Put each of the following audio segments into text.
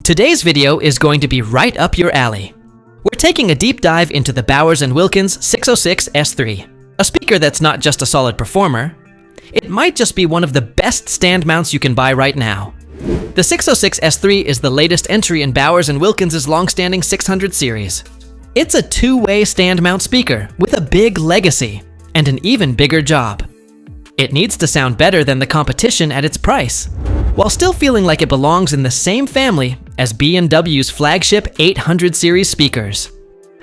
Today's video is going to be right up your alley. We're taking a deep dive into the Bowers Wilkins 606 S3, a speaker that's not just a solid performer, it might just be one of the best stand mounts you can buy right now. The 606 S3 is the latest entry in Bowers Wilkins' long-standing 600 series. It's a two-way stand mount speaker with a big legacy and an even bigger job. It needs to sound better than the competition at its price, while still feeling like it belongs in the same family as B&W's flagship 800 series speakers.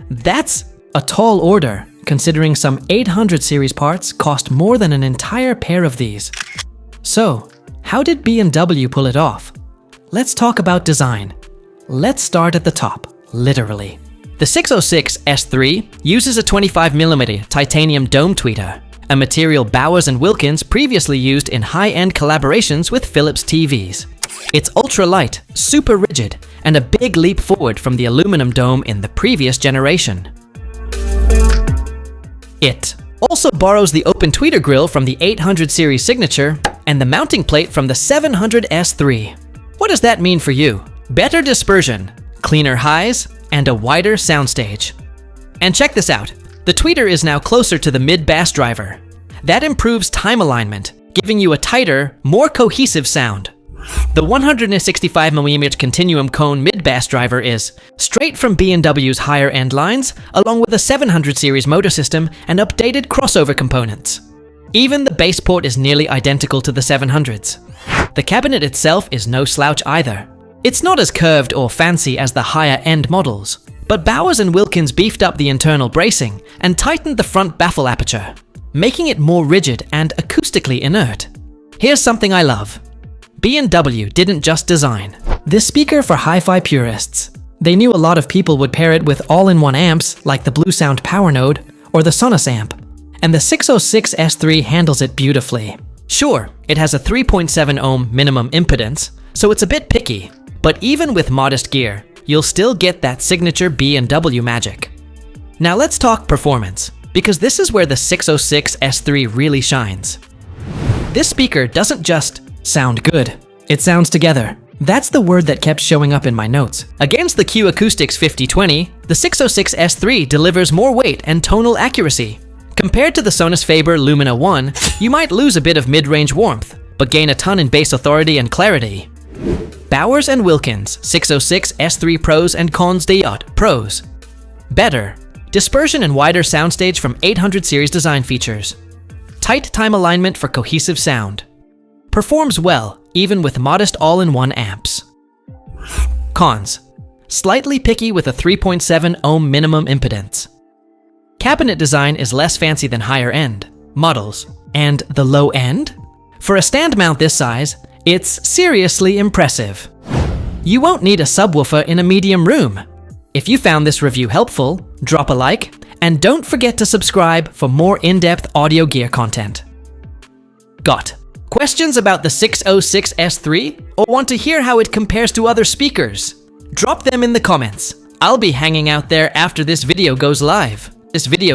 That's a tall order, considering some 800 series parts cost more than an entire pair of these. So, how did B&W pull it off? Let's talk about design. Let's start at the top, literally. The 606 S3 uses a 25mm titanium dome tweeter, a material Bowers Wilkins previously used in high-end collaborations with Philips TVs. It's ultra-light, super rigid, and a big leap forward from the aluminum dome in the previous generation. It also borrows the open tweeter grille from the 800 series signature and the mounting plate from the 700 S3. What does that mean for you? Better dispersion, cleaner highs, and a wider soundstage. And check this out. The tweeter is now closer to the mid-bass driver. That improves time alignment, giving you a tighter, more cohesive sound. The 165mm Continuum cone mid-bass driver is straight from B&W's higher-end lines, along with a 700 series motor system and updated crossover components. Even the bass port is nearly identical to the 700s. The cabinet itself is no slouch either. It's not as curved or fancy as the higher-end models, but Bowers Wilkins beefed up the internal bracing and tightened the front baffle aperture, making it more rigid and acoustically inert. Here's something I love. B&W didn't just design this speaker for hi-fi purists. They knew a lot of people would pair it with all-in-one amps like the Bluesound Powernode or the Sonos Amp, and the 606 S3 handles it beautifully. Sure, it has a 3.7 ohm minimum impedance, so it's a bit picky, but even with modest gear, you'll still get that signature B&W magic. Now let's talk performance, because this is where the 606 S3 really shines. This speaker doesn't just sound good, it sounds together. That's the word that kept showing up in my notes. Against the Q Acoustics 5020, the 606 S3 delivers more weight and tonal accuracy. Compared to the Sonus Faber Lumina I, you might lose a bit of mid-range warmth, but gain a ton in bass authority and clarity. Bowers Wilkins 606 S3 Pros and Cons de Yacht Pros. Better. Dispersion and wider soundstage from 800 series design features. Tight time alignment for cohesive sound. Performs well, even with modest all-in-one amps. Cons. Slightly picky with a 3.7 ohm minimum impedance. Cabinet design is less fancy than higher-end models. And the low end? For a stand mount this size, it's seriously impressive. You won't need a subwoofer in a medium room. If you found this review helpful, drop a like, and don't forget to subscribe for more in-depth audio gear content. Got questions about the 606 S3 or want to hear how it compares to other speakers? Drop them in the comments. I'll be hanging out there after this video goes live. This video